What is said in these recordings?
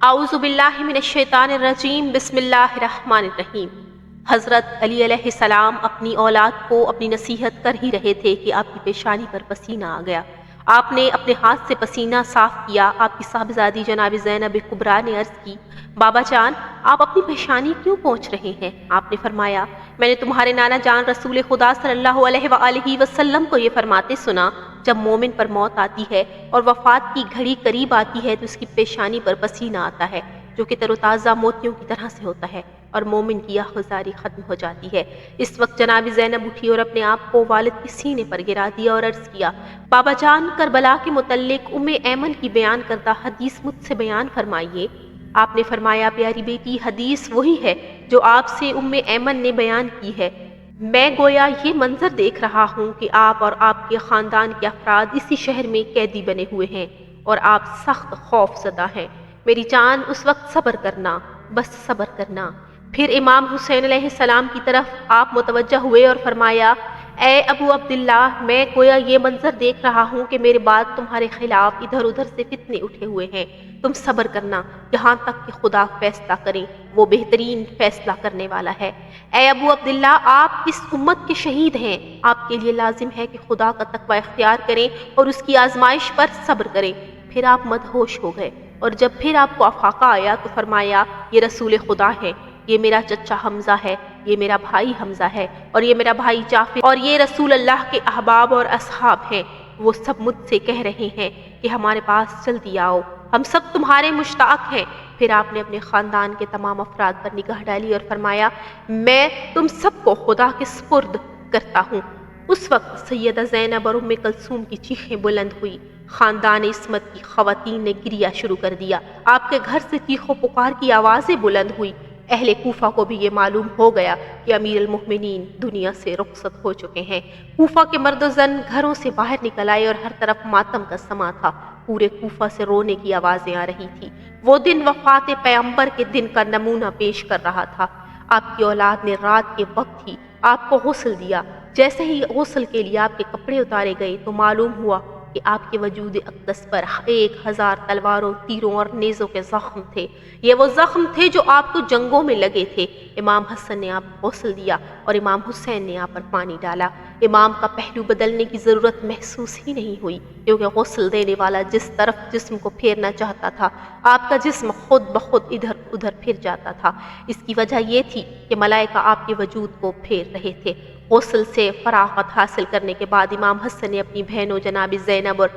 اعوذ باللہ من الشیطان الرجیم، بسم اللہ الرحمن الرحیم۔ حضرت علی علیہ السلام اپنی اولاد کو اپنی نصیحت کر ہی رہے تھے کہ آپ کی پیشانی پر پسینہ آ گیا۔ آپ نے اپنے ہاتھ سے پسینہ صاف کیا۔ آپ کی صاحبزادی جناب زینب کبریٰ نے عرض کی، بابا جان آپ اپنی پیشانی کیوں پوچھ رہے ہیں؟ آپ نے فرمایا، میں نے تمہارے نانا جان رسول خدا صلی اللہ علیہ وآلہ وسلم کو یہ فرماتے سنا، جب مومن پر موت آتی ہے اور وفات کی گھڑی قریب آتی ہے تو اس کی پیشانی پر پسینہ آتا ہے جو کہ تر و تازہ موتیوں کی طرح سے ہوتا ہے اور مومن کی آہوازاری ختم ہو جاتی ہے۔ اس وقت جناب زینب اٹھی اور اپنے آپ کو والد کے سینے پر گرا دیا اور عرض کیا، بابا جان کربلا کے متعلق ایمن کی بیان کردہ حدیث مجھ سے بیان فرمائیے۔ آپ نے فرمایا، پیاری بیٹی حدیث وہی ہے جو آپ سے ایمن نے بیان کی ہے۔ میں گویا یہ منظر دیکھ رہا ہوں کہ آپ اور آپ کے خاندان کے افراد اسی شہر میں قیدی بنے ہوئے ہیں اور آپ سخت خوف زدہ ہیں۔ میری جان اس وقت صبر کرنا، بس صبر کرنا۔ پھر امام حسین علیہ السلام کی طرف آپ متوجہ ہوئے اور فرمایا، اے ابو عبداللہ، میں گویا یہ منظر دیکھ رہا ہوں کہ میرے بعد تمہارے خلاف ادھر ادھر سے فتنے اٹھے ہوئے ہیں۔ تم صبر کرنا یہاں تک کہ خدا فیصلہ کرے، وہ بہترین فیصلہ کرنے والا ہے۔ اے ابو عبداللہ، آپ اس امت کے شہید ہیں، آپ کے لیے لازم ہے کہ خدا کا تقوی اختیار کریں اور اس کی آزمائش پر صبر کریں۔ پھر آپ مدہوش ہو گئے اور جب پھر آپ کو افاقہ آیا تو فرمایا، یہ رسول خدا ہے، یہ میرا چچا حمزہ ہے، یہ میرا بھائی حمزہ ہے، اور یہ میرا بھائی جعفر، اور یہ رسول اللہ کے احباب اور اصحاب ہیں۔ وہ سب مجھ سے کہہ رہے ہیں کہ ہمارے پاس جلدی آؤ، ہم سب تمہارے مشتاق ہیں۔ پھر آپ نے اپنے خاندان کے تمام افراد پر نگاہ ڈالی اور فرمایا، میں تم سب کو خدا کے سپرد کرتا ہوں۔ اس وقت سیدہ زینب اور کلثوم کی چیخیں بلند ہوئی۔ خاندان عصمت کی خواتین نے گریہ شروع کر دیا۔ آپ کے گھر سے چیخ و پکار کی آوازیں بلند ہوئی۔ اہل کوفہ کو بھی یہ معلوم ہو گیا کہ امیر المؤمنین دنیا سے رخصت ہو چکے ہیں۔ کوفہ کے مرد و زن گھروں سے باہر نکل آئے اور ہر طرف ماتم کا سما تھا۔ پورے کوفہ سے رونے کی آوازیں آ رہی تھی۔ وہ دن وفات پیغمبر کے دن کا نمونہ پیش کر رہا تھا۔ آپ کی اولاد نے رات کے وقت ہی آپ کو غسل دیا۔ جیسے ہی غسل کے لیے آپ کے کپڑے اتارے گئے تو معلوم ہوا کہ آپ کے وجود اقدس پر 1000 تلواروں، تیروں اور نیزوں کے زخم تھے۔ یہ وہ زخم تھے جو آپ کو جنگوں میں لگے تھے۔ امام حسن نے آپ کو غسل دیا اور امام حسین نے آپ پر پانی ڈالا۔ امام کا پہلو بدلنے کی ضرورت محسوس ہی نہیں ہوئی، کیونکہ غسل دینے والا جس طرف جسم کو پھیرنا چاہتا تھا، آپ کا جسم خود بخود ادھر ادھر پھر جاتا تھا۔ اس کی وجہ یہ تھی کہ ملائکہ آپ کے وجود کو پھیر رہے تھے۔ غسل سے فراغت حاصل کرنے کے بعد امام حسن نے اپنی بہنوں جناب زینب اور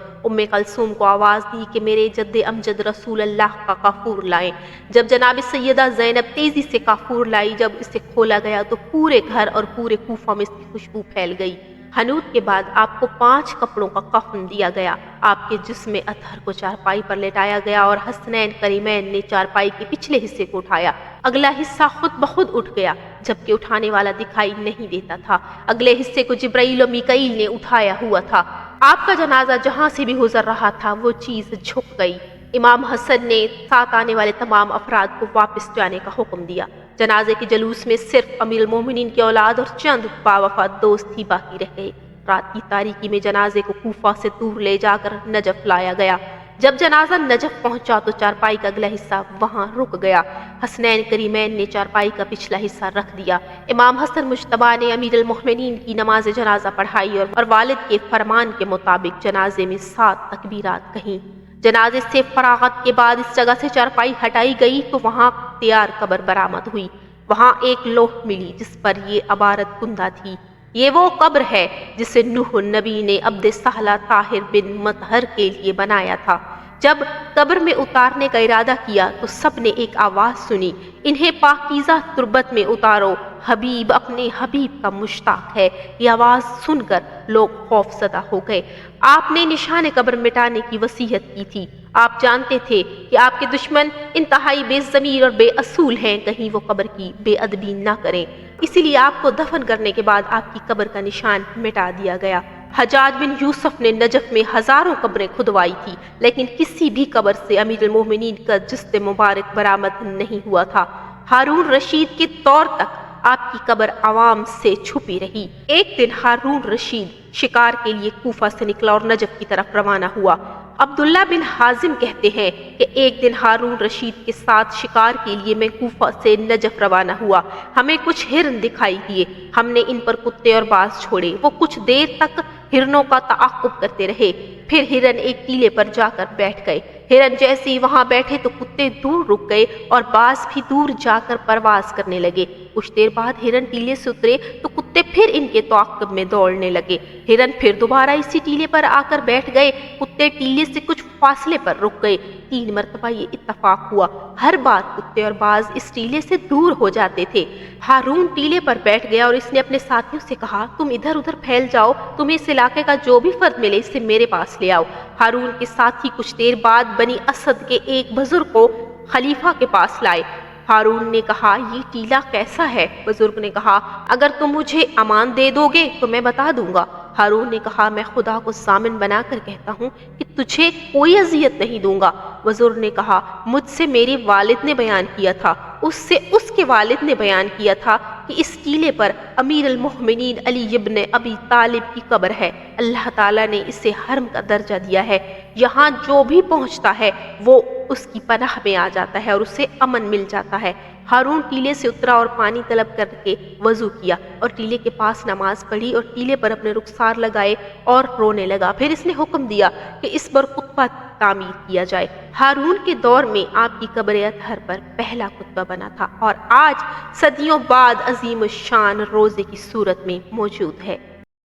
کلثوم کو آواز دی کہ میرے جد امجد رسول اللہ کا کافور لائیں۔ جب جناب سیدہ زینب تیزی سے کافور لائی، جب اسے کھولا گیا تو پورے گھر اور پورے کوفہ میں اس کی خوشبو پھیل گئی۔ حنوط کے بعد آپ کو 5 کپڑوں کا کفن دیا گیا۔ آپ کے جسم اطہر کو چارپائی پر لٹایا گیا اور حسنین کریمین نے چارپائی کے پچھلے حصے کو اٹھایا۔ اگلا حصہ خود بخود اٹھ گیا، جبکہ اٹھانے والا دکھائی نہیں دیتا تھا۔ اگلے حصے کو جبرائیل و میکائیل نے اٹھایا ہوا تھا۔ آپ کا جنازہ جہاں سے بھی گزر رہا تھا وہ چیز جھک گئی۔ امام حسن نے ساتھ آنے والے تمام افراد کو واپس جانے کا حکم دیا۔ جنازے کے جلوس میں صرف امیر المومنین کی اولاد اور چند باوفا دوست ہی باقی رہ گئے۔ رات کی تاریکی میں جنازے کو کوفہ سے دور لے جا کر نجف لایا گیا۔ جب جنازہ نجف پہنچا تو چارپائی کا اگلا حصہ وہاں رک گیا۔ حسنین کریمین نے چارپائی کا پچھلا حصہ رکھ دیا۔ امام حسن مجتبیٰ نے امیر المؤمنین کی نماز جنازہ پڑھائی اور والد کے فرمان کے مطابق جنازے میں 7 تکبیرات کہیں۔ جنازے سے فراغت کے بعد اس جگہ سے چارپائی ہٹائی گئی تو وہاں تیار قبر برآمد ہوئی۔ وہاں ایک لوح ملی جس پر یہ عبارت کندہ تھی، یہ وہ قبر ہے جسے نوح نبی نے عبد سہلہ طاہر بن مطہر کے لیے بنایا تھا۔ جب قبر میں اتارنے کا ارادہ کیا تو سب نے ایک آواز سنی، انہیں پاکیزہ تربت میں اتارو، حبیب اپنے حبیب کا مشتاق ہے۔ یہ آواز سن کر لوگ خوف زدہ ہو گئے۔ آپ نے نشان قبر مٹانے کی وصیت کی تھی۔ آپ جانتے تھے کہ آپ کے دشمن انتہائی بے ضمیر اور بے اصول ہیں، کہیں وہ قبر کی بے ادبی نہ کریں، اسی لیے آپ کو دفن کرنے کے بعد آپ کی قبر کا نشان مٹا دیا گیا۔ حجاج بن یوسف نے نجف میں ہزاروں قبریں کھدوائی تھی، لیکن کسی بھی قبر سے امیر المومنین کا جسد مبارک برآمد نہیں ہوا تھا۔ ہارون رشید کے طور تک آپ کی قبر عوام سے چھپی رہی۔ ایک دن ہارون رشید شکار کے لیے کوفہ سے نکلا اور نجف کی طرف روانہ ہوا۔ عبداللہ بن حازم کہتے ہیں کہ ایک دن ہارون رشید کے ساتھ شکار کے لیے میں کوفہ سے نجف روانہ ہوا۔ ہمیں کچھ ہرن دکھائی دیے، ہم نے ان پر کتے اور باز چھوڑے۔ وہ کچھ دیر تک ہرنوں کا تعاقب کرتے رہے، پھر ہرن ایک ٹیلے پر جا کر بیٹھ گئے۔ ہرن جیسے ہی وہاں بیٹھے تو کتے دور رک گئے اور باز بھی دور جا کر پرواز کرنے لگے۔ کچھ دیر بعد ہرن ٹیلے سے اترے تو کتے پھر ان کے تعاقب میں دوڑنے لگے۔ ہرن پھر دوبارہ اسی ٹیلے پر آ کر بیٹھ گئے، کتے ٹیلے سے کچھ فاصلے پر رک گئے۔ 3 مرتبہ یہ اتفاق ہوا، ہر بار کتے اور باز اس ٹیلے سے دور ہو جاتے تھے۔ ہارون ٹیلے پر بیٹھ گیا اور اس نے اپنے ساتھیوں سے کہا، تم ادھر ادھر پھیل جاؤ، تمہیں اس علاقے کا جو بھی فرد ملے اسے میرے پاس لے آؤ۔ ہارون کے ساتھی کچھ دیر بعد بنی اسد کے ایک بزرگ کو خلیفہ کے پاس لائے۔ ہارون نے کہا، یہ ٹیلہ کیسا ہے؟ بزرگ نے کہا، اگر تم مجھے امان دے دو گے تو میں بتا دوں گا۔ ہارون نے کہا، میں خدا کو ضامن بنا کر کہتا ہوں کہ تجھے کوئی اذیت نہیں دوں گا۔ بزرگ نے کہا، مجھ سے میرے والد نے بیان کیا تھا، اس سے اس کے والد نے بیان کیا تھا کہ اس ٹیلے پر امیر المؤمنین علی ابن ابی طالب کی قبر ہے۔ اللہ تعالیٰ نے اسے حرم کا درجہ دیا ہے، یہاں جو بھی پہنچتا ہے وہ اس کی پناہ میں آ جاتا ہے اور اسے امن مل جاتا ہے۔ ہارون ٹیلے سے اترا اور پانی طلب کر کے وضو کیا اور ٹیلے کے پاس نماز پڑھی اور ٹیلے پر اپنے رخسار لگائے اور رونے لگا۔ پھر اس نے حکم دیا کہ اس پر خطبہ تعمیر کیا جائے۔ ہارون کے دور میں آپ کی قبر اطہر پر پہلا خطبہ بنا تھا اور آج صدیوں بعد عظیم الشان روضے کی صورت میں موجود ہے۔